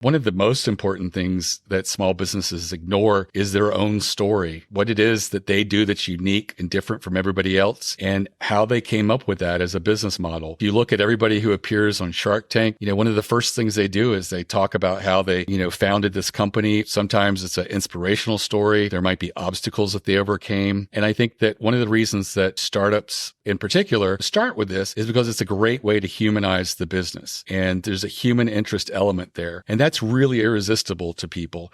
One of the most important things that small businesses ignore is their own story, what it is that they do that's unique and different from everybody else, and how they came up with that as a business model. If you look at everybody who appears on Shark Tank, one of the first things they do is they talk about how they, founded this company. Sometimes it's an inspirational story. There might be obstacles that they overcame. And I think that one of the reasons that startups in particular start with this is because it's a great way to humanize the business. And there's a human interest element there. And that's really irresistible to people.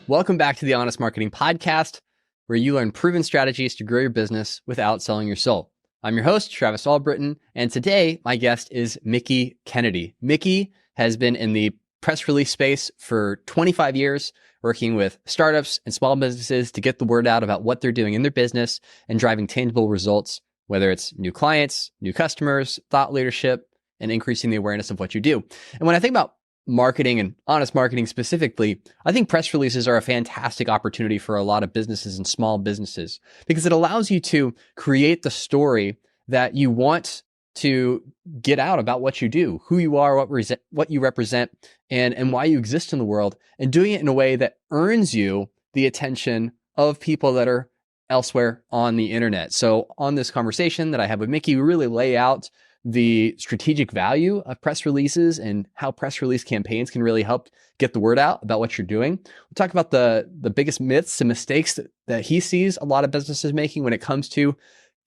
Welcome back to the Honest Marketing Podcast, where you learn proven strategies to grow your business without selling your soul. I'm your host, Travis Albritton, and today my guest is Mickie Kennedy. Mickie has been in the press release space for 25 years, working with startups and small businesses to get the word out about what they're doing in their business and driving tangible results, whether it's new clients, new customers, thought leadership, and increasing the awareness of what you do. And when I think about marketing and honest marketing specifically, I think press releases are a fantastic opportunity for a lot of businesses and small businesses because it allows you to create the story that you want to get out about what you do, who you are, what you represent, and why you exist in the world, and doing it in a way that earns you the attention of people that are elsewhere on the internet. So on this conversation that I have with Mickie, we really lay out the strategic value of press releases and how press release campaigns can really help get the word out about what you're doing. We'll talk about the biggest myths and mistakes that he sees a lot of businesses making when it comes to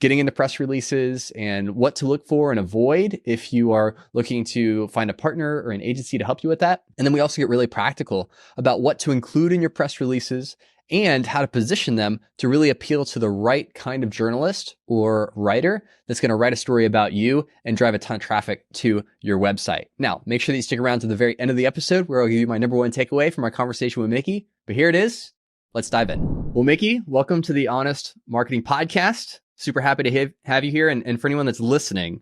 getting into press releases and what to look for and avoid if you are looking to find a partner or an agency to help you with that. And then we also get really practical about what to include in your press releases and how to position them to really appeal to the right kind of journalist or writer that's going to write a story about you and drive a ton of traffic to your website. Now, make sure that you stick around to the very end of the episode where I'll give you my number one takeaway from our conversation with Mickie. But here it is. Let's dive in. Well, Mickie, welcome to the Honest Marketing Podcast. Super happy to have you here. And for anyone that's listening,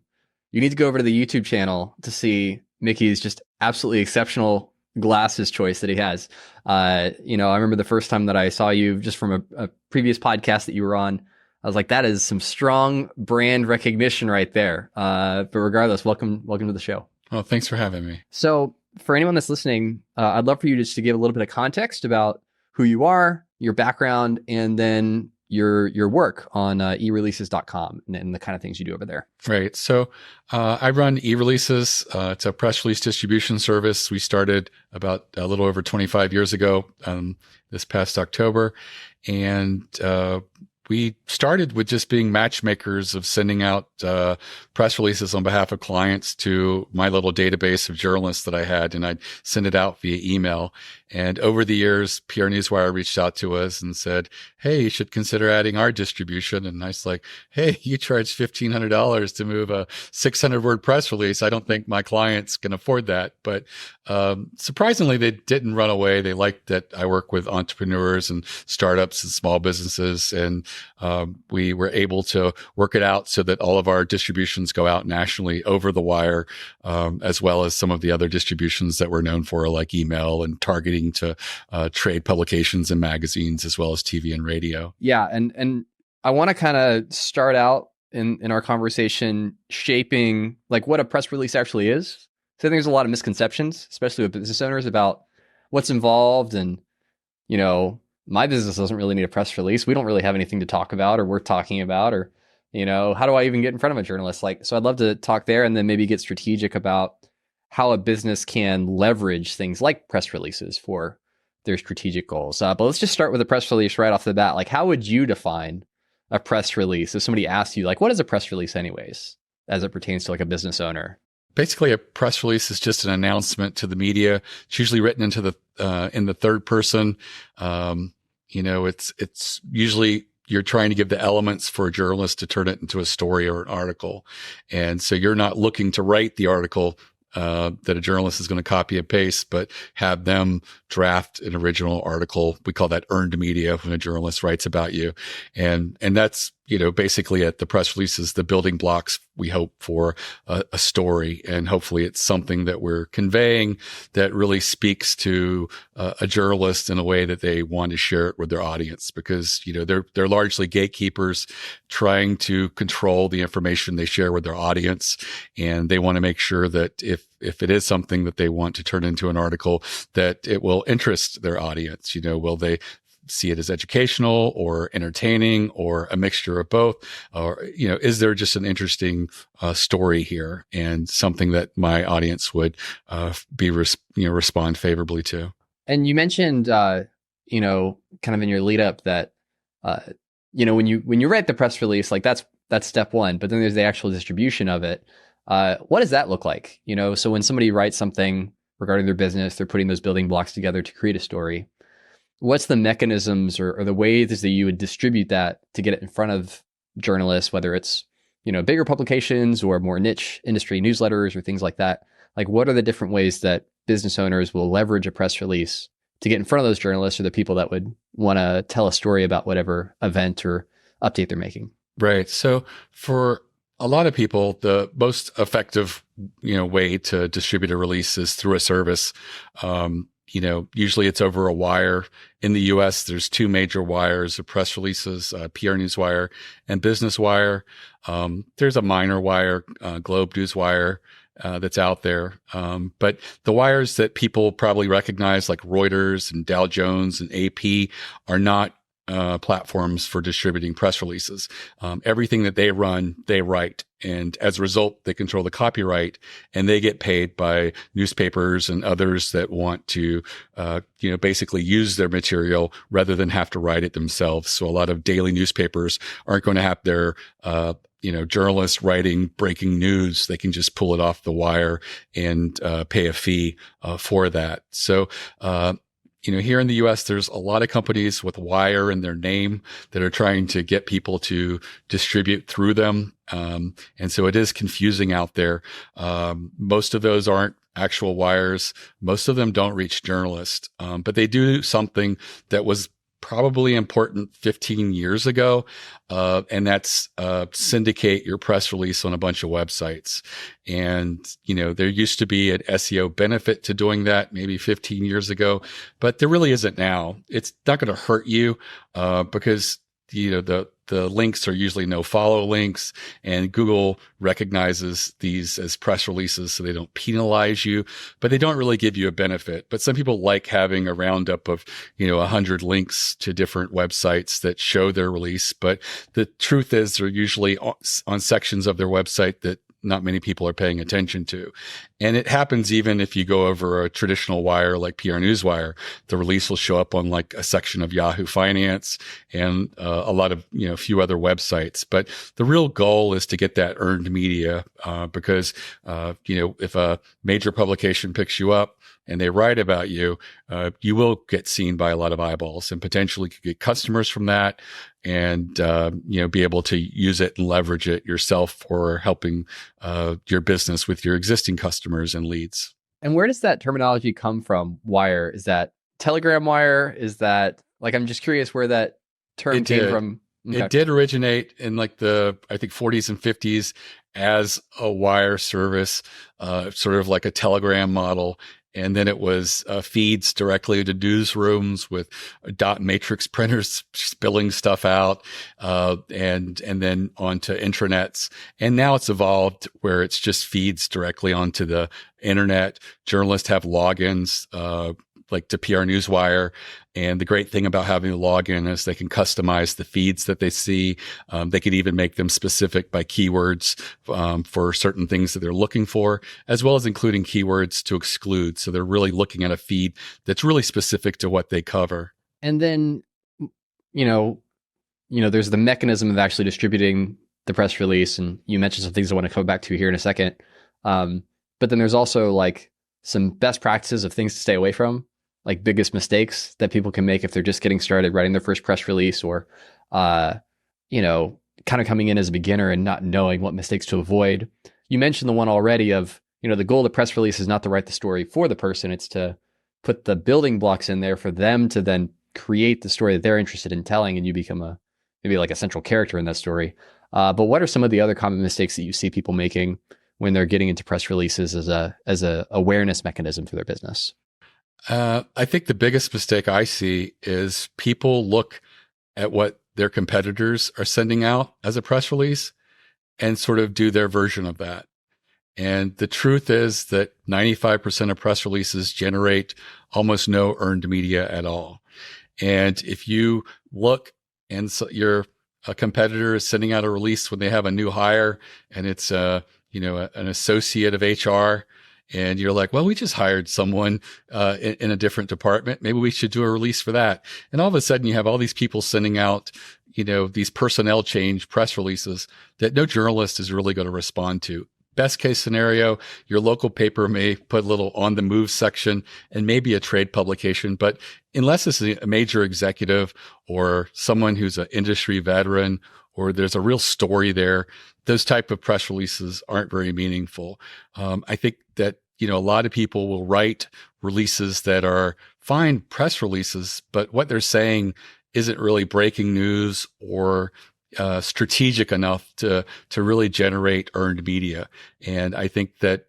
you need to go over to the YouTube channel to see Mickie's just absolutely exceptional glasses choice that he has. I remember the first time that I saw you just from a previous podcast that you were on, I was like, that is some strong brand recognition right there. But regardless, welcome to the show. Well, thanks for having me. So for anyone that's listening, I'd love for you just to give a little bit of context about who you are, your background, and then your work on ereleases.com and the kind of things you do over there. Right. So I run eReleases. It's a press release distribution service. We started about a little over 25 years ago, this past October. And we started with just being matchmakers of sending out press releases on behalf of clients to my little database of journalists that I had, and I'd send it out via email. And over the years, PR Newswire reached out to us and said, hey, you should consider adding our distribution. And I was like, hey, you charge $1,500 to move a 600-word press release. I don't think my clients can afford that. But surprisingly, they didn't run away. They liked that I work with entrepreneurs and startups and small businesses. And we were able to work it out so that all of our distributions go out nationally over the wire, as well as some of the other distributions that we're known for, like email and targeting to trade publications and magazines, as well as TV and radio. Yeah. And I want to kind of start out in our conversation shaping like what a press release actually is. So I think there's a lot of misconceptions, especially with business owners, about what's involved. And, my business doesn't really need a press release. We don't really have anything to talk about or worth talking about, or, how do I even get in front of a journalist? So I'd love to talk there and then maybe get strategic about how a business can leverage things like press releases for their strategic goals. But let's just start with a press release right off the bat. Like, how would you define a press release if somebody asked you, like, what is a press release anyways, as it pertains to like a business owner? Basically, a press release is just an announcement to the media. It's usually written into in the third person. It's usually you're trying to give the elements for a journalist to turn it into a story or an article. And so you're not looking to write the article that a journalist is going to copy and paste, but have them draft an original article. We call that earned media when a journalist writes about you. And that's basically at the press releases, the building blocks we hope for a story, and hopefully it's something that we're conveying that really speaks to a journalist in a way that they want to share it with their audience, because they're largely gatekeepers trying to control the information they share with their audience, and they want to make sure that if it is something that they want to turn into an article, that it will interest their audience. Will they see it as educational or entertaining or a mixture of both? Or, is there just an interesting story here and something that my audience would respond favorably to? And you mentioned, kind of in your lead up that, when you write the press release, like that's step one, but then there's the actual distribution of it. What does that look like? So when somebody writes something regarding their business, they're putting those building blocks together to create a story. What's the mechanisms or the ways that you would distribute that to get it in front of journalists, whether it's, bigger publications or more niche industry newsletters or things like that? Like, what are the different ways that business owners will leverage a press release to get in front of those journalists or the people that would want to tell a story about whatever event or update they're making? Right. So for a lot of people, the most effective, way to distribute a release is through a service. Usually it's over a wire. In the US, there's two major wires of press releases, PR Newswire and Business Wire. There's a minor wire, Globe Newswire, that's out there. But the wires that people probably recognize, like Reuters and Dow Jones and AP, are not platforms for distributing press releases. Everything that they run, they write. And as a result, they control the copyright, and they get paid by newspapers and others that want to, basically use their material rather than have to write it themselves. So a lot of daily newspapers aren't going to have their, journalists writing breaking news. They can just pull it off the wire and pay a fee for that. So, here in the US, there's a lot of companies with wire in their name that are trying to get people to distribute through them. And so it is confusing out there. Most of those aren't actual wires. Most of them don't reach journalists, but they do something that was probably important 15 years ago. And that's syndicate your press release on a bunch of websites. And, there used to be an SEO benefit to doing that maybe 15 years ago, but there really isn't now. It's not going to hurt you because, the links are usually no follow links, and Google recognizes these as press releases, so they don't penalize you, but they don't really give you a benefit. But some people like having a roundup of, 100 links to different websites that show their release. But the truth is they're usually on sections of their website that not many people are paying attention to. And it happens even if you go over a traditional wire like PR Newswire. The release will show up on like a section of Yahoo Finance and a lot of, a few other websites. But the real goal is to get that earned media because, if a major publication picks you up and they write about you, you will get seen by a lot of eyeballs and potentially could get customers from that, and be able to use it and leverage it yourself for helping your business with your existing customers and leads. And where does that terminology come from? Wire? Is that Telegram wire? Is that I'm just curious where that term came from? Okay. It did originate in the, I think, 40s and 50s as a wire service, sort of like a Telegram model. And then it was feeds directly to newsrooms with dot matrix printers spilling stuff out, and then onto intranets. And now it's evolved where it's just feeds directly onto the internet. Journalists have logins, like to PR Newswire. And the great thing about having a login is they can customize the feeds that they see. They can even make them specific by keywords for certain things that they're looking for, as well as including keywords to exclude. So they're really looking at a feed that's really specific to what they cover. And then, there's the mechanism of actually distributing the press release. And you mentioned some things I want to come back to here in a second. But then there's also some best practices of things to stay away from, like biggest mistakes that people can make if they're just getting started writing their first press release, or, kind of coming in as a beginner and not knowing what mistakes to avoid. You mentioned the one already of, the goal of the press release is not to write the story for the person. It's to put the building blocks in there for them to then create the story that they're interested in telling, and you become a maybe like a central character in that story. But what are some of the other common mistakes that you see people making when they're getting into press releases as a awareness mechanism for their business? I think the biggest mistake I see is people look at what their competitors are sending out as a press release and sort of do their version of that. And the truth is that 95% of press releases generate almost no earned media at all. And if you look and your a competitor is sending out a release when they have a new hire and it's an associate of HR, and you're like, well, we just hired someone in a different department. Maybe we should do a release for that. And all of a sudden you have all these people sending out, these personnel change press releases that no journalist is really going to respond to. Best case scenario, your local paper may put a little on the move section and maybe a trade publication. But unless it's a major executive or someone who's an industry veteran or there's a real story there, those type of press releases aren't very meaningful. I think that, a lot of people will write releases that are fine press releases, but what they're saying isn't really breaking news or strategic enough to really generate earned media. And I think that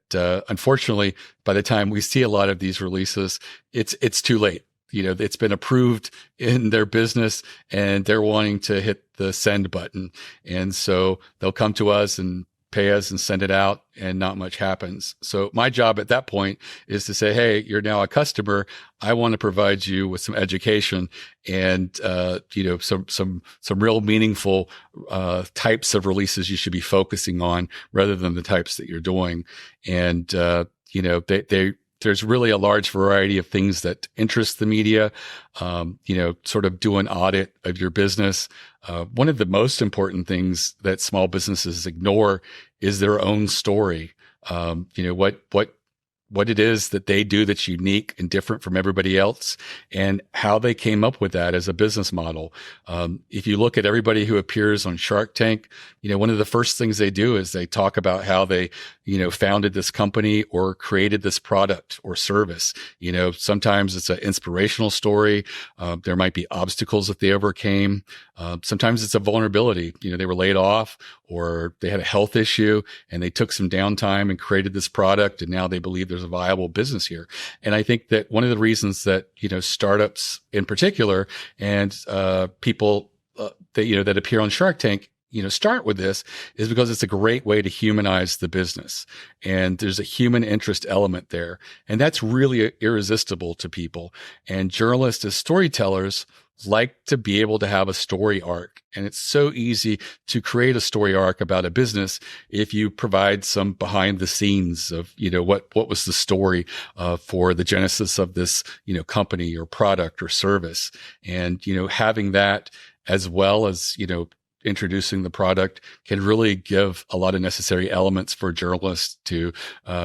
unfortunately, by the time we see a lot of these releases, it's too late. It's been approved in their business and they're wanting to hit the send button. And so they'll come to us and pay us and send it out, and not much happens. So my job at that point is to say, hey, you're now a customer. I want to provide you with some education and some real meaningful types of releases you should be focusing on rather than the types that you're doing. And there's really a large variety of things that interest the media. Sort of do an audit of your business. One of the most important things that small businesses ignore is their own story. What it is that they do that's unique and different from everybody else, and how they came up with that as a business model. If you look at everybody who appears on Shark Tank, one of the first things they do is they talk about how they, founded this company or created this product or service. Sometimes it's an inspirational story. There might be obstacles that they overcame. Sometimes it's a vulnerability. They were laid off or they had a health issue and they took some downtime and created this product, and now they believe there's a viable business here. And I think that one of the reasons that, startups in particular and people that appear on Shark Tank, start with this is because it's a great way to humanize the business. And there's a human interest element there. And that's really irresistible to people. And journalists as storytellers like to be able to have a story arc. And it's so easy to create a story arc about a business if you provide some behind the scenes of, what was the story for the genesis of this, company or product or service. And, having that as well as, introducing the product can really give a lot of necessary elements for journalists to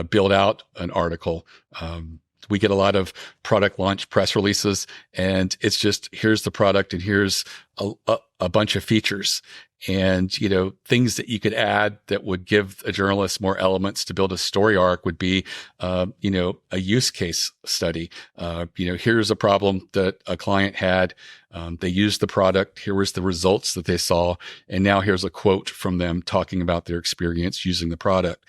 build out an article. We get a lot of product launch press releases, and it's just, here's the product and here's a bunch of features and, things that you could add that would give a journalist more elements to build a story arc would be, a use case study. Here's a problem that a client had. They used the product. Here was the results that they saw. And now here's a quote from them talking about their experience using the product.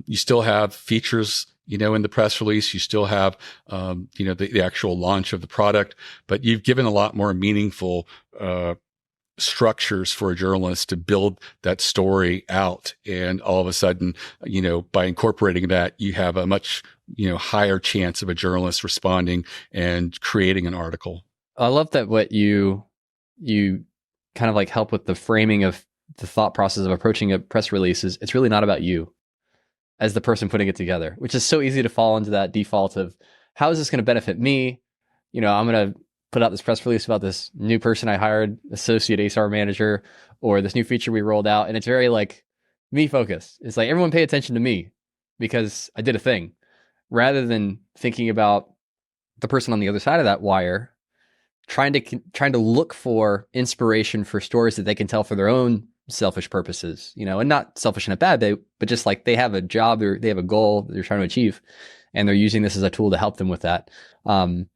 You still have features, in the press release. You still have, the actual launch of the product, but you've given a lot more meaningful, structures for a journalist to build that story out. And all of a sudden, by incorporating that, you have a much, higher chance of a journalist responding and creating an article. I love that what you kind of like help with the framing of the thought process of approaching a press release is it's really not about you as the person putting it together, which is so easy to fall into that default of how is this going to benefit me? I'm going to put out this press release about this new person I hired, associate HR manager, or this new feature we rolled out. And it's very like me focused. It's like everyone pay attention to me because I did a thing, rather than thinking about the person on the other side of that wire, trying to look for inspiration for stories that they can tell for their own selfish purposes, and not selfish in a bad way, but just like they have a job, they have a goal that they're trying to achieve, and they're using this as a tool to help them with that. And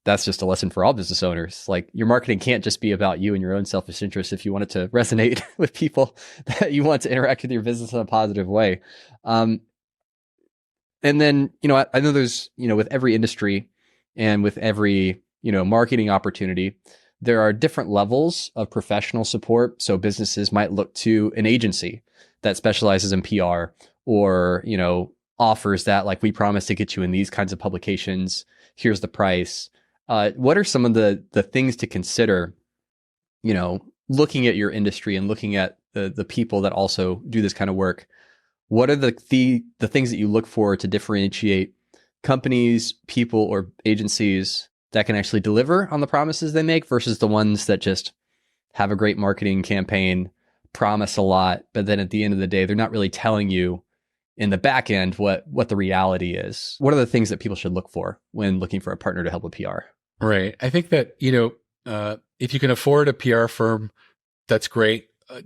that's just a lesson for all business owners. Like, your marketing can't just be about you and your own selfish interests if you want it to resonate with people that you want to interact with your business in a positive way. And then, I know there's, with every industry and with every, marketing opportunity, there are different levels of professional support. So businesses might look to an agency that specializes in PR, or, offers that, like, we promise to get you in these kinds of publications. Here's the price. What are some of the things to consider, looking at your industry and looking at the people that also do this kind of work? What are the things that you look for to differentiate companies, people, or agencies that can actually deliver on the promises they make versus the ones that just have a great marketing campaign, promise a lot, but then at the end of the day, they're not really telling you in the back end what the reality is? What are the things that people should look for when looking for a partner to help with PR? Right. I think that, if you can afford a PR firm, that's great. A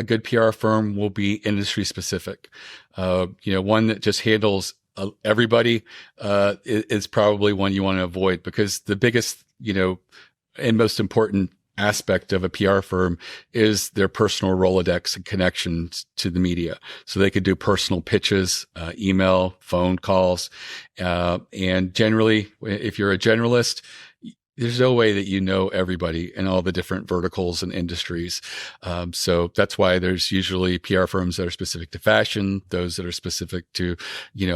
good PR firm will be industry specific. One that just handles everybody is probably one you want to avoid, because the biggest, and most important aspect of a PR firm is their personal Rolodex and connections to the media. So they could do personal pitches, email, phone calls. And generally, if you're a generalist, there's no way that you know everybody in all the different verticals and industries. So that's why there's usually PR firms that are specific to fashion, those that are specific to,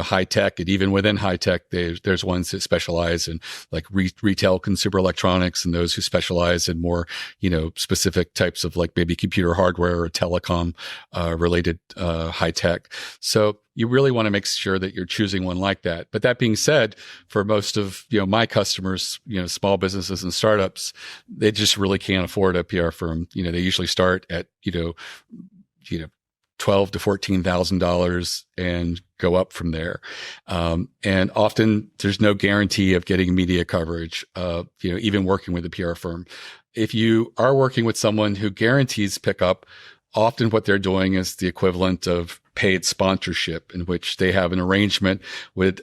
high tech. And even within high tech, there's ones that specialize in like retail consumer electronics, and those who specialize in more, specific types of like maybe computer hardware or telecom related high tech. So you really want to make sure that you're choosing one like that. But that being said, for most of, my customers, small businesses and startups, they just really can't afford a PR firm. They usually start at, $12,000 to $14,000 and go up from there. And often there's no guarantee of getting media coverage, even working with a PR firm. If you are working with someone who guarantees pickup, often what they're doing is the equivalent of paid sponsorship, in which they have an arrangement with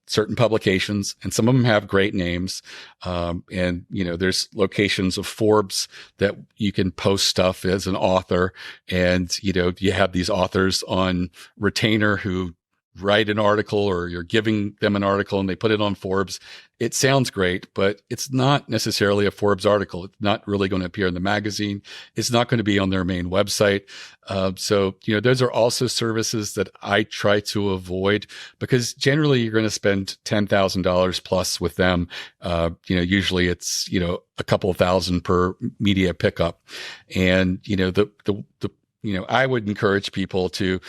certain publications, and some of them have great names. And there's locations of Forbes that you can post stuff as an author, and you have these authors on retainer who write an article, or you're giving them an article and they put it on Forbes. It sounds great, but it's not necessarily a Forbes article. It's not really going to appear in the magazine. It's not going to be on their main website. So those are also services that I try to avoid, because generally you're going to spend $10,000 plus with them. Usually it's, a couple of thousand per media pickup. And, I would encourage people to,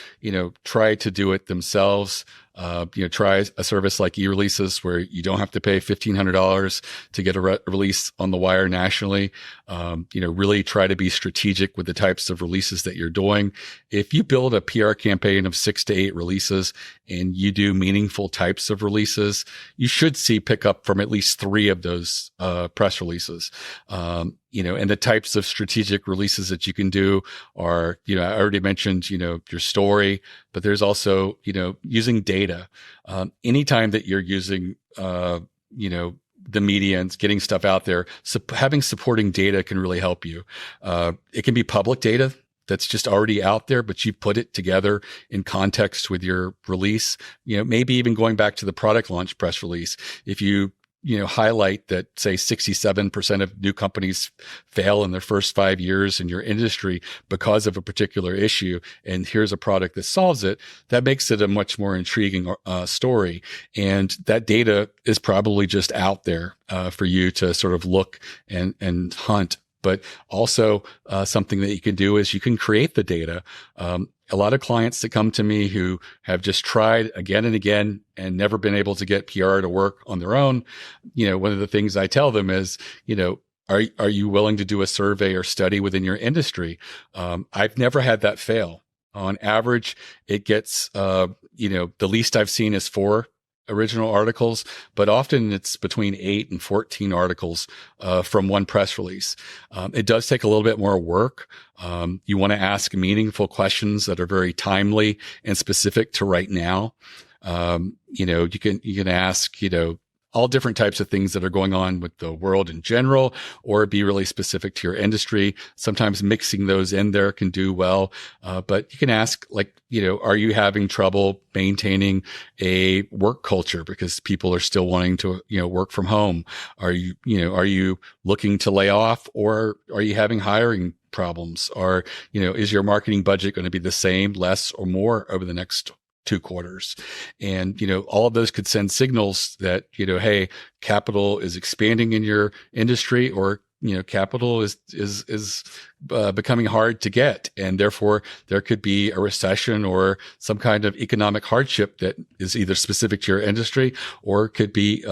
try to do it themselves. Try a service like e-releases, where you don't have to pay $1,500 to get a release on the wire nationally. Really try to be strategic with the types of releases that you're doing. If you build a PR campaign of 6 to 8 releases and you do meaningful types of releases, you should see pickup from at least 3 of those press releases. And the types of strategic releases that you can do are, I already mentioned, your story, but there's also, using data. Anytime that you're using, the media and getting stuff out there, so having supporting data can really help you. It can be public data that's just already out there, but you put it together in context with your release. Maybe even going back to the product launch press release. If you highlight that, say, 67% of new companies fail in their first 5 years in your industry because of a particular issue, and here's a product that solves it, that makes it a much more intriguing story. And that data is probably just out there for you to sort of look and hunt. But also something that you can do is you can create the data. A lot of clients that come to me who have just tried again and again and never been able to get PR to work on their own, one of the things I tell them is, are you willing to do a survey or study within your industry? I've never had that fail. On average, it gets, the least I've seen is 4 original articles, but often it's between 8 and 14 articles from one press release. It does take a little bit more work. You want to ask meaningful questions that are very timely and specific to right now. You can ask, all different types of things that are going on with the world in general, or be really specific to your industry. Sometimes mixing those in there can do well. But you can ask, like, are you having trouble maintaining a work culture because people are still wanting to, work from home? Are you looking to lay off, or are you having hiring problems? Or, is your marketing budget going to be the same, less, or more over the next 2 quarters? And, all of those could send signals that, hey, capital is expanding in your industry, or, capital is becoming hard to get. And therefore there could be a recession or some kind of economic hardship that is either specific to your industry or could be,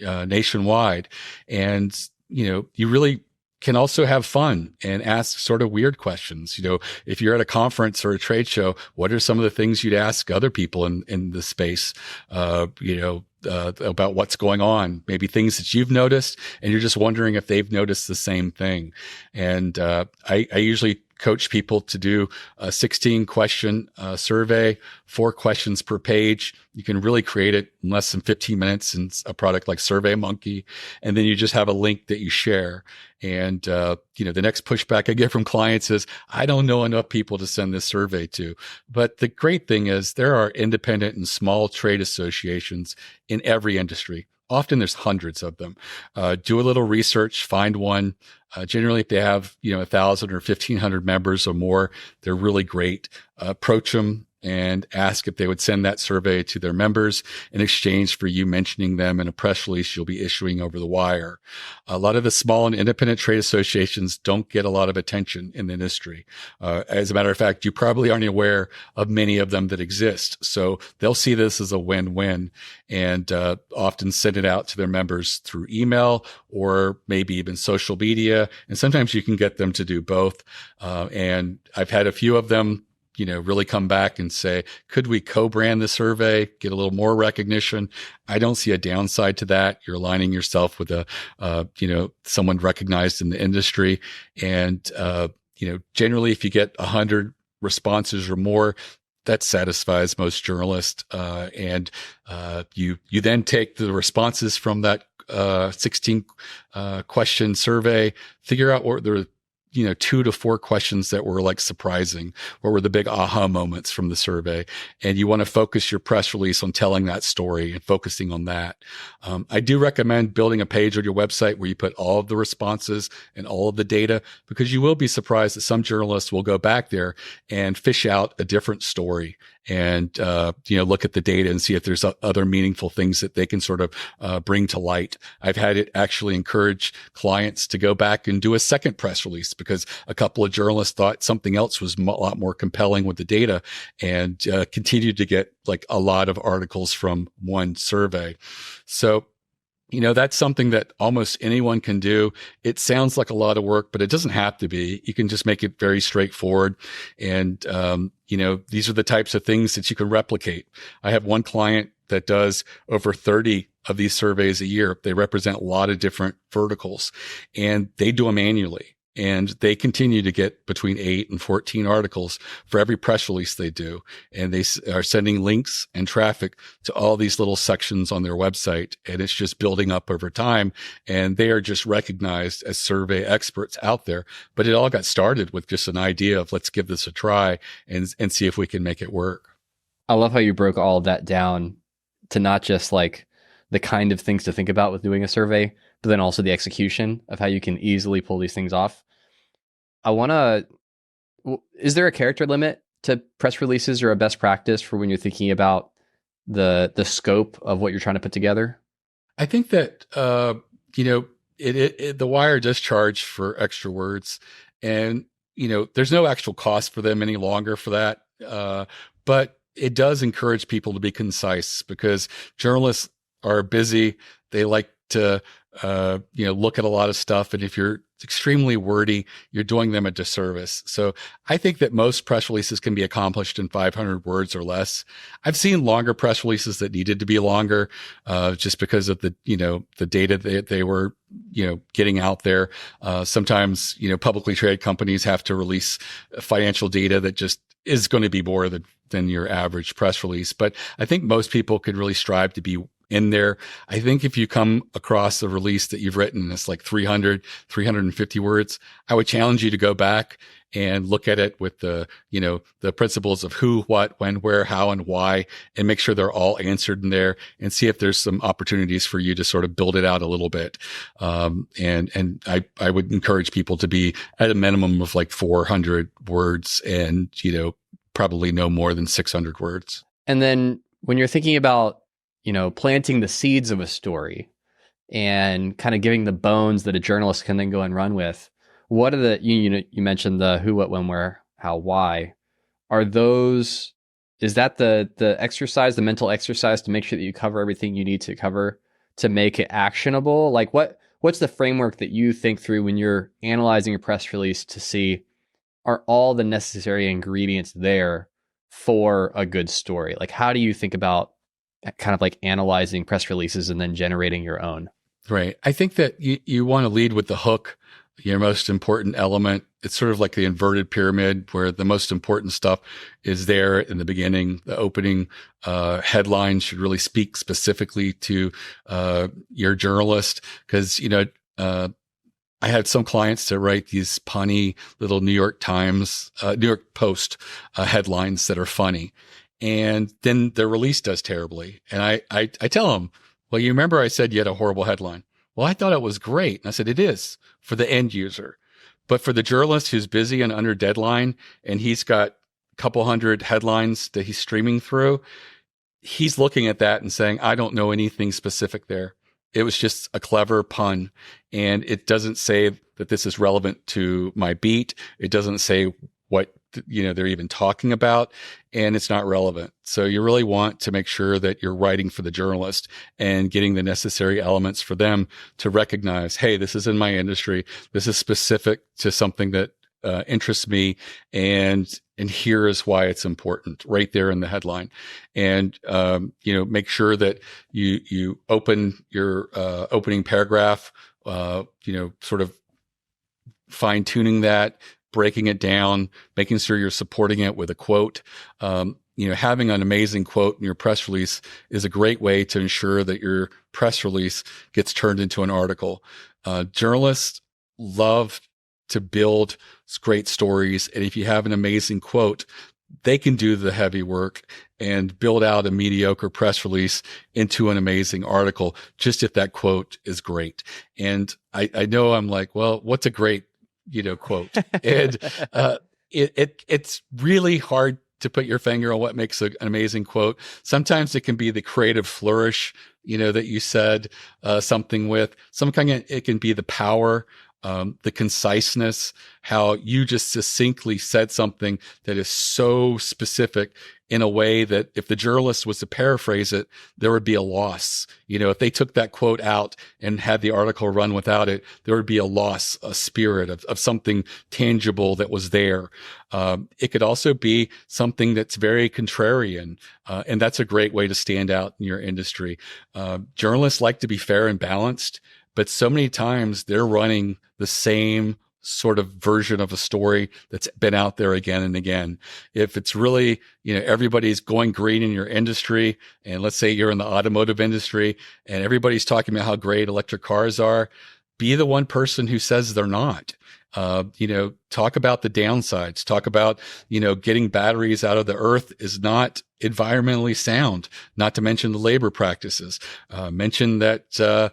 nationwide. And, you really can also have fun and ask sort of weird questions. If you're at a conference or a trade show, what are some of the things you'd ask other people in the space, about what's going on, maybe things that you've noticed and you're just wondering if they've noticed the same thing. And I usually coach people to do a 16 question survey, 4 questions per page. You can really create it in less than 15 minutes in a product like SurveyMonkey. And then you just have a link that you share. And, the next pushback I get from clients is, I don't know enough people to send this survey to. But the great thing is there are independent and small trade associations in every industry. Often there's hundreds of them. Do a little research, find one. Generally, if they have, 1,000 or 1,500 members or more, they're really great. Approach them and ask if they would send that survey to their members in exchange for you mentioning them in a press release you'll be issuing over the wire. A lot of the small and independent trade associations don't get a lot of attention in the industry. As a matter of fact, you probably aren't aware of many of them that exist. So they'll see this as a win-win and often send it out to their members through email or maybe even social media. And sometimes you can get them to do both. And I've had a few of them really come back and say, could we co-brand the survey, get a little more recognition? I don't see a downside to that. You're aligning yourself with someone recognized in the industry. And, generally if you get 100 responses or more, that satisfies most journalists. And you then take the responses from that 16 question survey, figure out what the 2 to 4 questions that were like surprising. What were the big aha moments from the survey? And you want to focus your press release on telling that story and focusing on that. I do recommend building a page on your website where you put all of the responses and all of the data, because you will be surprised that some journalists will go back there and fish out a different story and, look at the data and see if there's other meaningful things that they can sort of bring to light. I've had it actually encourage clients to go back and do a second press release because a couple of journalists thought something else was a lot more compelling with the data and continued to get like a lot of articles from one survey. So, that's something that almost anyone can do. It sounds like a lot of work, but it doesn't have to be. You can just make it very straightforward. And, these are the types of things that you can replicate. I have one client that does over 30 of these surveys a year. They represent a lot of different verticals and they do them annually. And they continue to get between 8 and 14 articles for every press release they do. And they are sending links and traffic to all these little sections on their website. And it's just building up over time. And they are just recognized as survey experts out there. But it all got started with just an idea of let's give this a try and see if we can make it work. I love how you broke all of that down to not just like the kind of things to think about with doing a survey, but then also the execution of how you can easily pull these things off. Is there a character limit to press releases or a best practice for when you're thinking about the scope of what you're trying to put together? I think that, the wire does charge for extra words and, there's no actual cost for them any longer for that. But it does encourage people to be concise because journalists are busy. They like to, look at a lot of stuff. And if you're extremely wordy, you're doing them a disservice. So I think that most press releases can be accomplished in 500 words or less. I've seen longer press releases that needed to be longer, just because of the data that they were, getting out there. Sometimes, publicly traded companies have to release financial data that just is going to be more than your average press release. But I think most people could really strive to be in there. I think if you come across a release that you've written, it's like 300, 350 words, I would challenge you to go back and look at it with the principles of who, what, when, where, how, and why, and make sure they're all answered in there, and see if there's some opportunities for you to sort of build it out a little bit. And I would encourage people to be at a minimum of like 400 words, and, probably no more than 600 words. And then when you're thinking about, planting the seeds of a story and kind of giving the bones that a journalist can then go and run with, what are you mentioned the who, what, when, where, how, why. Is that the exercise, the mental exercise to make sure that you cover everything you need to cover to make it actionable? Like what's the framework that you think through when you're analyzing a press release to see, are all the necessary ingredients there for a good story? Like, how do you think about kind of like analyzing press releases and then generating your own? Right. I think that you want to lead with the hook, your most important element. It's sort of like the inverted pyramid, where the most important stuff is there in the beginning. The opening headline should really speak specifically to your journalist, because I had some clients to write these punny little New York Post headlines that are funny, and then their release does terribly. And I tell them, well, you remember I said you had a horrible headline. Well, I thought it was great. And I said, it is for the end user. But for the journalist who's busy and under deadline, and he's got a couple hundred headlines that he's streaming through, he's looking at that and saying, I don't know anything specific there. It was just a clever pun. And it doesn't say that this is relevant to my beat. It doesn't say what they're even talking about, and it's not relevant. So you really want to make sure that you're writing for the journalist and getting the necessary elements for them to recognize, hey, this is in my industry. This is specific to something that interests me, and here is why it's important, right there in the headline. And make sure that you open your opening paragraph, sort of fine tuning that, breaking it down, making sure you're supporting it with a quote. Having an amazing quote in your press release is a great way to ensure that your press release gets turned into an article. Journalists love to build great stories, and if you have an amazing quote, they can do the heavy work and build out a mediocre press release into an amazing article, just if that quote is great. And I know I'm like, well, what's a great quote? And it's really hard to put your finger on what makes an amazing quote. Sometimes it can be the creative flourish, that you said something with. Sometimes it can be the power, the conciseness, how you just succinctly said something that is so specific in a way that if the journalist was to paraphrase it, there would be a loss. If they took that quote out and had the article run without it, there would be a loss, a spirit of something tangible that was there. It could also be something that's very contrarian, and that's a great way to stand out in your industry. Journalists like to be fair and balanced, but so many times they're running the same sort of version of a story that's been out there again and again. If it's really, everybody's going green in your industry, and let's say you're in the automotive industry and everybody's talking about how great electric cars are, be the one person who says they're not. Talk about the downsides, talk about, getting batteries out of the earth is not environmentally sound, not to mention the labor practices. Mention that,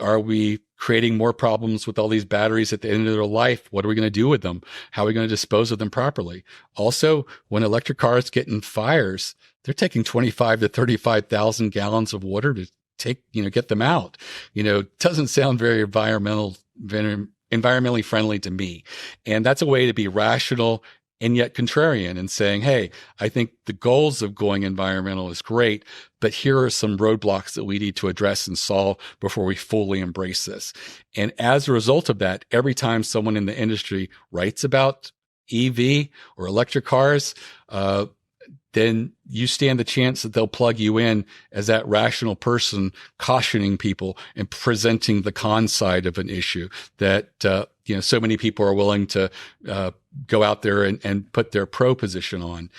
are we creating more problems with all these batteries at the end of their life? What are we going to do with them? How are we going to dispose of them properly? Also, when electric cars get in fires, they're taking 25 to 35,000 gallons of water to get them out. Doesn't sound very environmentally friendly to me. And that's a way to be rational and yet contrarian and saying, hey, I think the goals of going environmental is great, but here are some roadblocks that we need to address and solve before we fully embrace this. And as a result of that, every time someone in the industry writes about EV or electric cars, then you stand the chance that they'll plug you in as that rational person cautioning people and presenting the con side of an issue that, so many people are willing to go out there and put their pro position on.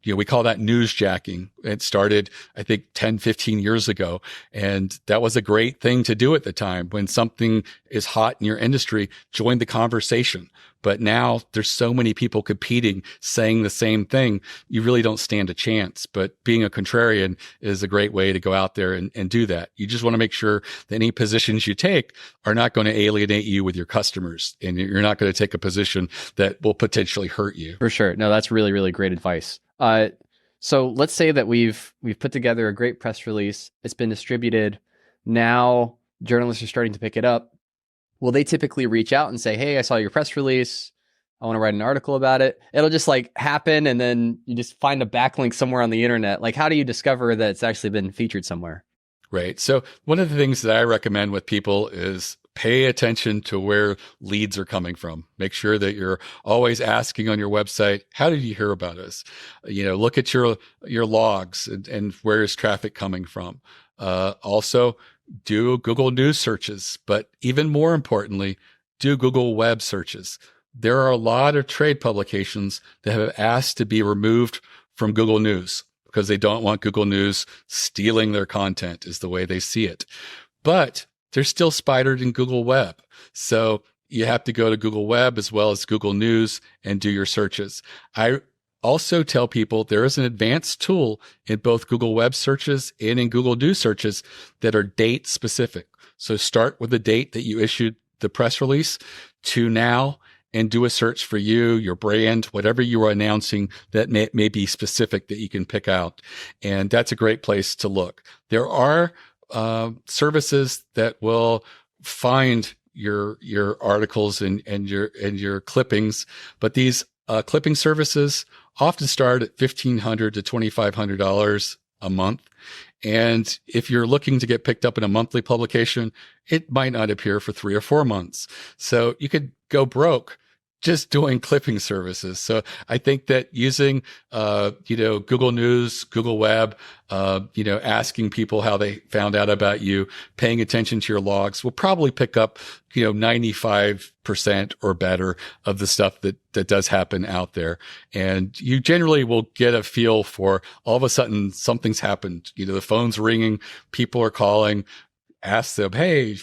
We call that newsjacking. It started, I think, 10, 15 years ago. And that was a great thing to do at the time. When something is hot in your industry, join the conversation. But now there's so many people competing, saying the same thing. You really don't stand a chance. But being a contrarian is a great way to go out there and do that. You just want to make sure that any positions you take are not going to alienate you with your customers. And you're not going to take a position that will potentially hurt you. For sure. No, that's really, really great advice. So let's say that we've put together a great press release. It's been distributed. Now journalists are starting to pick it up. Will they typically reach out and say, hey, I saw your press release. I want to write an article about it. It'll just like happen. And then you just find a backlink somewhere on the internet. Like, how do you discover that it's actually been featured somewhere? Right. So one of the things that I recommend with people is pay attention to where leads are coming from. Make sure that you're always asking on your website, how did you hear about us? Look at your logs and where is traffic coming from? Also, do Google News searches, but even more importantly, do Google Web searches. There are a lot of trade publications that have asked to be removed from Google News because they don't want Google News stealing their content, is the way they see it. But they're still spidered in Google Web. So you have to go to Google Web as well as Google News and do your searches. I also tell people there is an advanced tool in both Google Web searches and in Google News searches that are date specific. So start with the date that you issued the press release to now and do a search for you, your brand, whatever you are announcing that may be specific that you can pick out. And that's a great place to look. There are services that will find your articles and your clippings, but these clipping services often start at $1,500 to $2,500 a month. And if you're looking to get picked up in a monthly publication, it might not appear for 3 or 4 months. So you could go broke just doing clipping services. So I think that using, Google News, Google Web, asking people how they found out about you, paying attention to your logs will probably pick up, 95% or better of the stuff that does happen out there. And you generally will get a feel for all of a sudden something's happened. The phone's ringing, people are calling. Ask them, hey,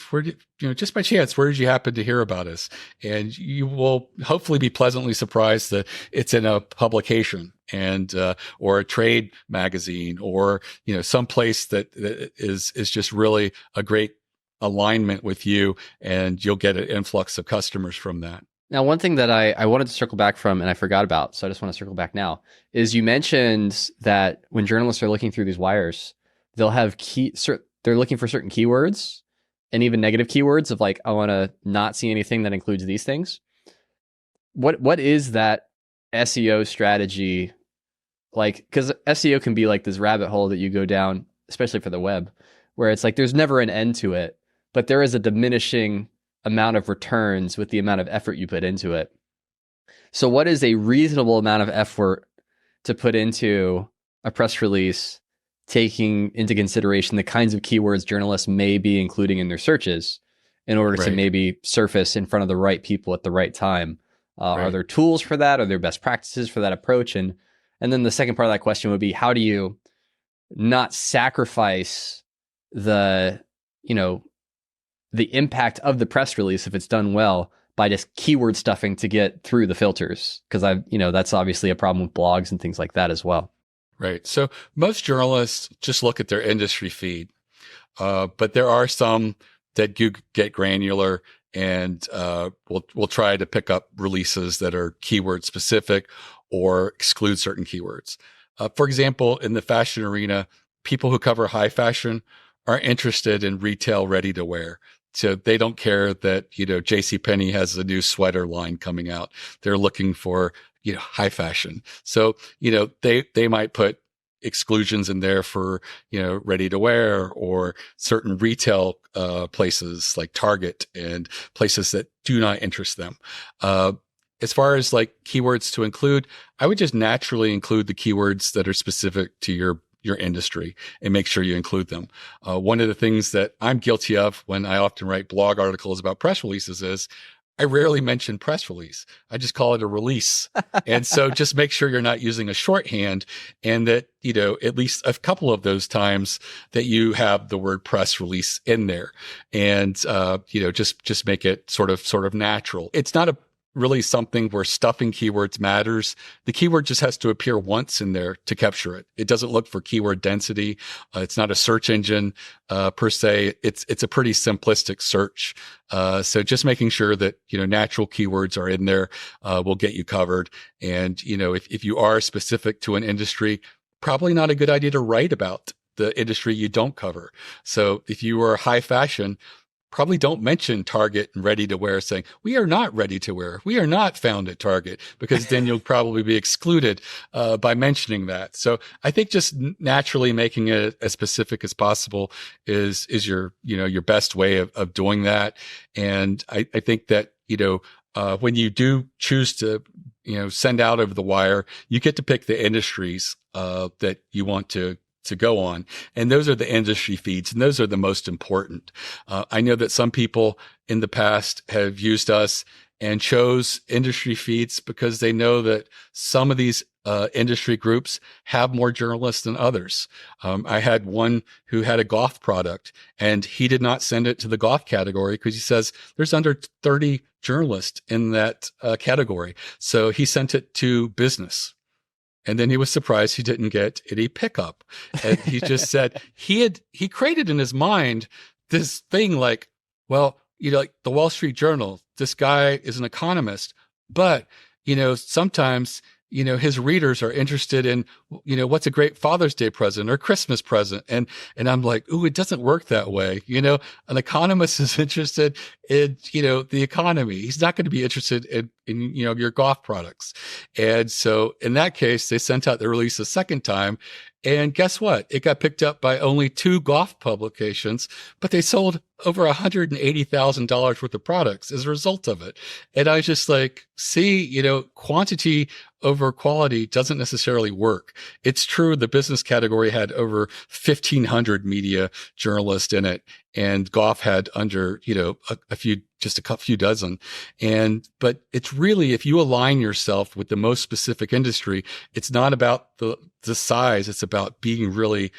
just by chance, where did you happen to hear about us? And you will hopefully be pleasantly surprised that it's in a publication and or a trade magazine or some place that is just really a great alignment with you, and you'll get an influx of customers from that. Now, one thing that I wanted to circle back from and I forgot about, so I just want to circle back now, is you mentioned that when journalists are looking through these wires, they'll have they're looking for certain keywords and even negative keywords of like, I want to not see anything that includes these things. What is that SEO strategy like? Because SEO can be like this rabbit hole that you go down, especially for the web, where it's like there's never an end to it, but there is a diminishing amount of returns with the amount of effort you put into it. So what is a reasonable amount of effort to put into a press release, taking into consideration the kinds of keywords journalists may be including in their searches in order to maybe surface in front of the right people at the right time? Are there tools for that? Are there best practices for that approach? And then the second part of that question would be, how do you not sacrifice the impact of the press release if it's done well by just keyword stuffing to get through the filters? Because that's obviously a problem with blogs and things like that as well. Right. So most journalists just look at their industry feed, but there are some that get granular and will try to pick up releases that are keyword specific or exclude certain keywords. For example, in the fashion arena, people who cover high fashion are interested in retail ready to wear. So they don't care that, JCPenney has a new sweater line coming out. They're looking for high fashion. So, they might put exclusions in there for, ready to wear or certain retail places like Target and places that do not interest them. as far as like keywords to include, I would just naturally include the keywords that are specific to your industry and make sure you include them. One of the things that I'm guilty of when I often write blog articles about press releases is I rarely mention press release. I just call it a release. And so just make sure you're not using a shorthand and that, at least a couple of those times that you have the word press release in there and, just make it sort of natural. It's not really something where stuffing keywords matters. The keyword just has to appear once in there to capture it. It doesn't look for keyword density. It's not a search engine per se. It's a pretty simplistic search. So just making sure that natural keywords are in there will get you covered. And if you are specific to an industry, probably not a good idea to write about the industry you don't cover. So if you are high fashion, probably don't mention Target and ready to wear, saying, we are not ready to wear. We are not found at Target, because then you'll probably be excluded by mentioning that. So I think just naturally making it as specific as possible is your best way of doing that. And I think that, when you do choose to, send out over the wire, you get to pick the industries that you want to go on. And those are the industry feeds, and those are the most important. I know that some people in the past have used us and chose industry feeds because they know that some of these industry groups have more journalists than others. I had one who had a golf product, and he did not send it to the golf category because he says there's under 30 journalists in that category. So he sent it to business. And then he was surprised he didn't get any pickup. And he just said he created in his mind this thing like, well, like the Wall Street Journal, this guy is an economist, but, sometimes, his readers are interested in, what's a great Father's Day present or Christmas present. And I'm like, ooh, it doesn't work that way. An economist is interested in, the economy. He's not going to be interested in your golf products. And so in that case, they sent out the release a second time. And guess what? It got picked up by only 2 golf publications, but they sold over $180,000 worth of products as a result of it. And I was just like, see, quantity over quality doesn't necessarily work. It's true. The business category had over 1,500 media journalists in it, and golf had under, a few dozen. But it's really, if you align yourself with the most specific industry, it's not about the size. It's about being really,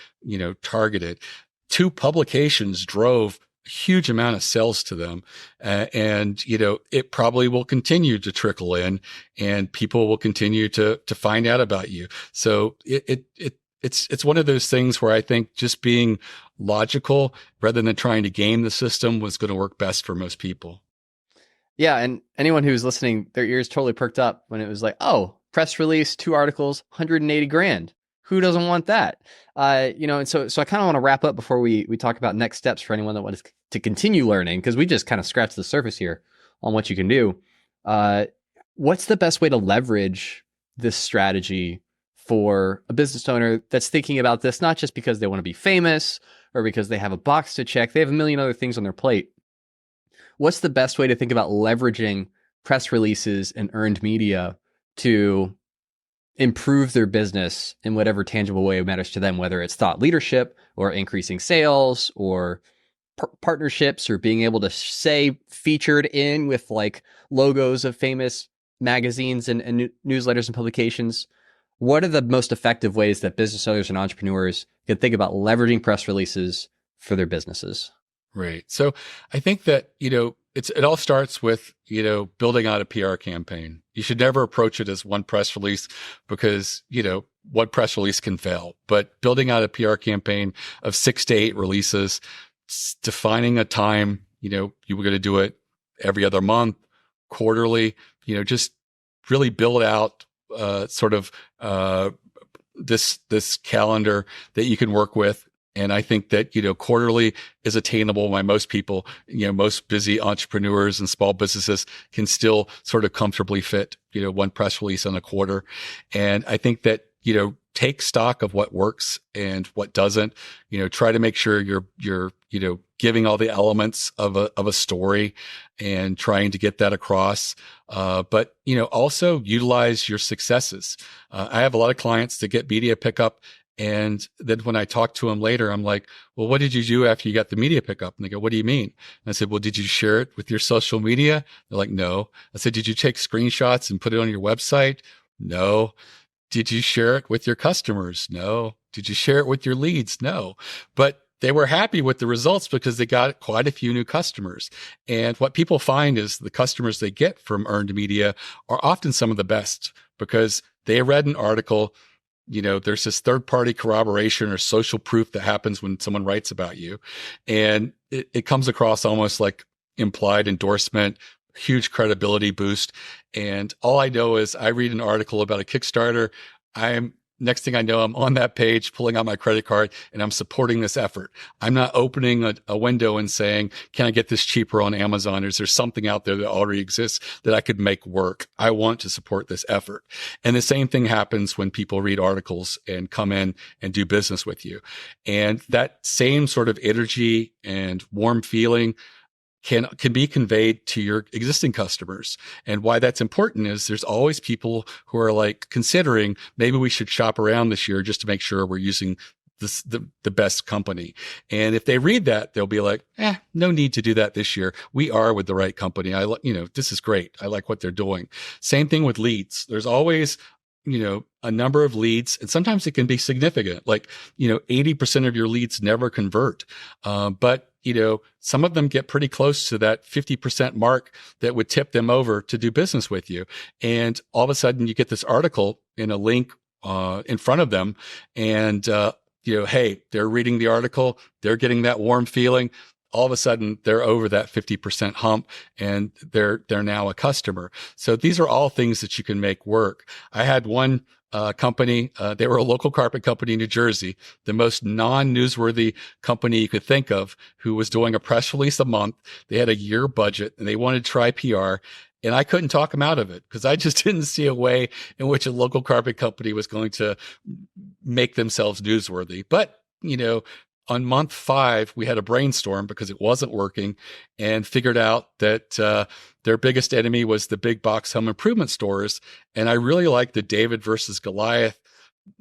targeted. 2 publications drove a huge amount of sales to them. And it probably will continue to trickle in, and people will continue to find out about you. So it's one of those things where I think just being logical rather than trying to game the system was going to work best for most people. Yeah. And anyone who's listening, their ears totally perked up when it was like, oh, press release, 2 articles, 180 grand. Who doesn't want that? And so I kind of want to wrap up before we talk about next steps for anyone that wants to continue learning, because we just kind of scratched the surface here on what you can do. What's the best way to leverage this strategy for a business owner that's thinking about this, not just because they want to be famous or because they have a box to check, they have a million other things on their plate. What's the best way to think about leveraging press releases and earned media to improve their business in whatever tangible way matters to them, whether it's thought leadership or increasing sales or partnerships or being able to say featured in with like logos of famous magazines and newsletters and publications? What are the most effective ways that business owners and entrepreneurs can think about leveraging press releases for their businesses? Right. So I think that, it all starts with, building out a PR campaign. You should never approach it as one press release because, one press release can fail. But building out a PR campaign of 6 to 8 releases, defining a time, you were going to do it every other month, quarterly, just really build out this calendar that you can work with. And I think that, quarterly is attainable by most people. Most busy entrepreneurs and small businesses can still sort of comfortably fit, one press release on a quarter. And I think that, take stock of what works and what doesn't. Try to make sure you're giving all the elements of a story and trying to get that across. But also utilize your successes. I have a lot of clients that get media pickup. And then when I talk to them later, I'm like, well, what did you do after you got the media pickup? And they go, what do you mean? And I said, well, did you share it with your social media? They're like, no. I said, did you take screenshots and put it on your website? No. Did you share it with your customers? No. Did you share it with your leads? No. But they were happy with the results because they got quite a few new customers. And what people find is the customers they get from earned media are often some of the best because they read an article. There's this third-party corroboration or social proof that happens when someone writes about you. And it comes across almost like implied endorsement, huge credibility boost. And all I know is I read an article about a Kickstarter. Next thing I know, I'm on that page, pulling out my credit card, and I'm supporting this effort. I'm not opening a window and saying, can I get this cheaper on Amazon? Or is there something out there that already exists that I could make work? I want to support this effort. And the same thing happens when people read articles and come in and do business with you. And that same sort of energy and warm feeling can be conveyed to your existing customers. And why that's important is there's always people who are like considering maybe we should shop around this year just to make sure we're using the best company. And if they read that, they'll be like, no need to do that this year. We are with the right company. This is great. I like what they're doing. Same thing with leads. There's always a number of leads, and sometimes it can be significant. Like, 80% of your leads never convert. But some of them get pretty close to that 50% mark that would tip them over to do business with you. And all of a sudden you get this article in a link, in front of them. And, hey, they're reading the article. They're getting that warm feeling. All of a sudden they're over that 50% hump and they're now a customer. So these are all things that you can make work. I had one company, they were a local carpet company in New Jersey, the most non-newsworthy company you could think of, who was doing a press release a month. They had a year budget and they wanted to try PR. And I couldn't talk them out of it because I just didn't see a way in which a local carpet company was going to make themselves newsworthy. But, on month 5, we had a brainstorm because it wasn't working and figured out that their biggest enemy was the big box home improvement stores. And I really liked the David versus Goliath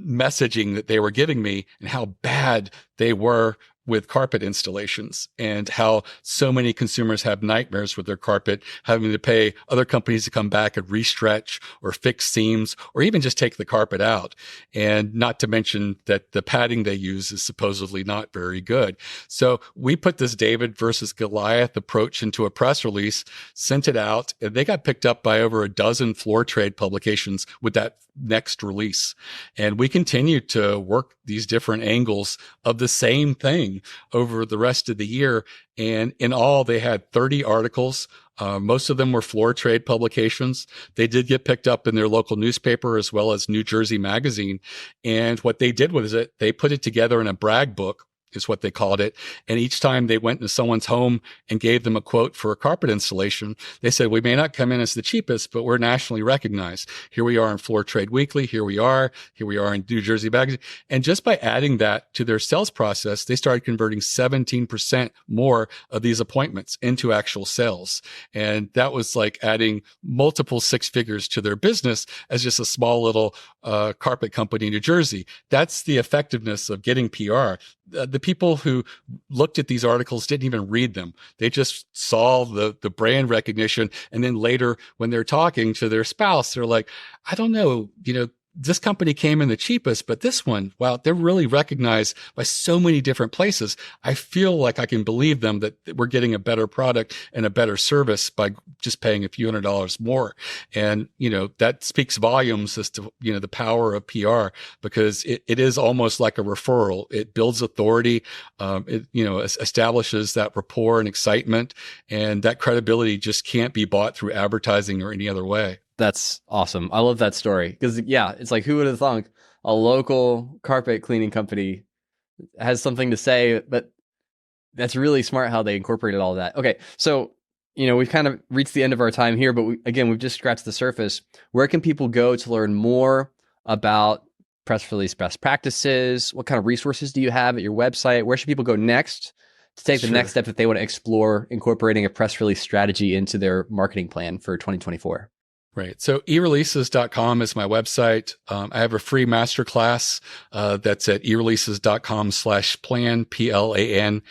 messaging that they were giving me and how bad they were with carpet installations and how so many consumers have nightmares with their carpet, having to pay other companies to come back and restretch or fix seams or even just take the carpet out. And not to mention that the padding they use is supposedly not very good. So we put this David versus Goliath approach into a press release, sent it out, and they got picked up by over a dozen floor trade publications with that next release. And we continued to work these different angles of the same thing over the rest of the year. And in all, they had 30 articles. Most of them were floor trade publications. They did get picked up in their local newspaper as well as New Jersey Magazine. And what they did was they put it together in a brag book, is what they called it. And each time they went into someone's home and gave them a quote for a carpet installation, they said, we may not come in as the cheapest, but we're nationally recognized. Here we are in Floor Trade Weekly. Here we are in New Jersey Magazine. And just by adding that to their sales process, they started converting 17% more of these appointments into actual sales. And that was like adding multiple 6 figures to their business as just a small little carpet company in New Jersey. That's the effectiveness of getting PR. The people who looked at these articles didn't even read them. They just saw the brand recognition. And then later when they're talking to their spouse, they're like, I don't know, this company came in the cheapest, but this one, wow, they're really recognized by so many different places. I feel like I can believe them that we're getting a better product and a better service by just paying a few $100s more. And, that speaks volumes as to, the power of PR, because it is almost like a referral. It builds authority. It establishes that rapport and excitement, and that credibility just can't be bought through advertising or any other way. That's awesome. I love that story because, it's like, who would have thunk a local carpet cleaning company has something to say, but that's really smart how they incorporated all of that. Okay. So, we've kind of reached the end of our time here, but we've just scratched the surface. Where can people go to learn more about press release best practices? What kind of resources do you have at your website? Where should people go next to take the next step if they want to explore incorporating a press release strategy into their marketing plan for 2024? Right. So ereleases.com is my website. I have a free masterclass that's at ereleases.com/plan, PLAN.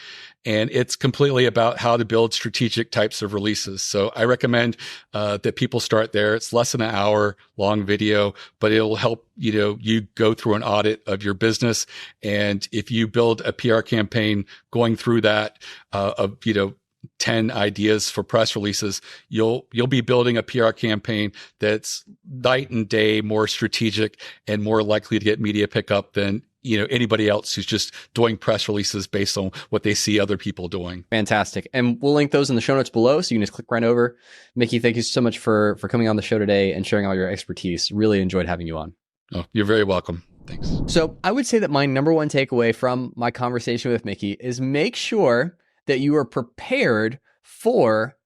And it's completely about how to build strategic types of releases. So I recommend that people start there. It's less than an hour long video, but it'll help, you go through an audit of your business. And if you build a PR campaign going through that, of, 10 ideas for press releases, you'll be building a PR campaign that's night and day more strategic and more likely to get media pickup than anybody else who's just doing press releases based on what they see other people doing. Fantastic. And we'll link those in the show notes below, so you can just click right over. Mickie, thank you so much for coming on the show today and sharing all your expertise. Really enjoyed having you on. Oh, you're very welcome. Thanks. So I would say that my number one takeaway from my conversation with Mickie is make sure that you are prepared for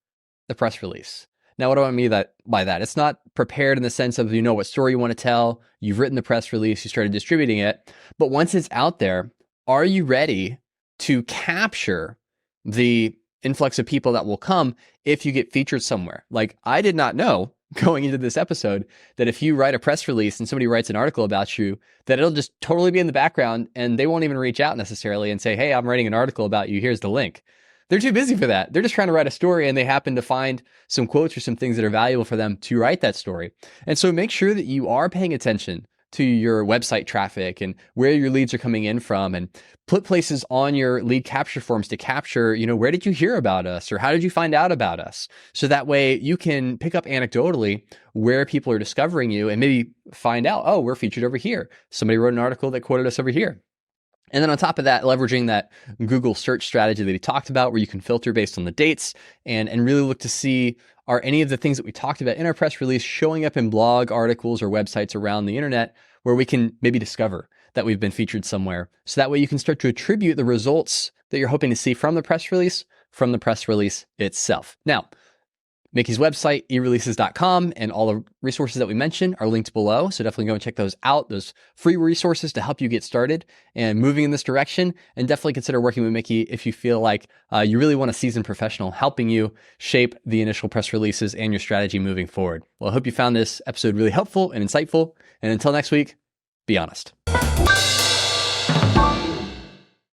the press release. Now, what do I mean by that? It's not prepared in the sense of what story you want to tell, you've written the press release, you started distributing it, but once it's out there, are you ready to capture the influx of people that will come if you get featured somewhere? Like, I did not know going into this episode that if you write a press release and somebody writes an article about you, that it'll just totally be in the background and they won't even reach out necessarily and say, hey, I'm writing an article about you, here's the link. They're too busy for that. They're just trying to write a story and they happen to find some quotes or some things that are valuable for them to write that story. And so make sure that you are paying attention to your website traffic and where your leads are coming in from, and put places on your lead capture forms to capture, where did you hear about us or how did you find out about us? So that way you can pick up anecdotally where people are discovering you and maybe find out, oh, we're featured over here. Somebody wrote an article that quoted us over here. And then on top of that, leveraging that Google search strategy that we talked about, where you can filter based on the dates and really look to see, are any of the things that we talked about in our press release showing up in blog articles or websites around the internet where we can maybe discover that we've been featured somewhere. So that way you can start to attribute the results that you're hoping to see from the press release itself. Now, Mickie's website, ereleases.com, and all the resources that we mentioned are linked below. So definitely go and check those out, those free resources to help you get started and moving in this direction. And definitely consider working with Mickie if you feel like you really want a seasoned professional helping you shape the initial press releases and your strategy moving forward. Well, I hope you found this episode really helpful and insightful. And until next week, be honest.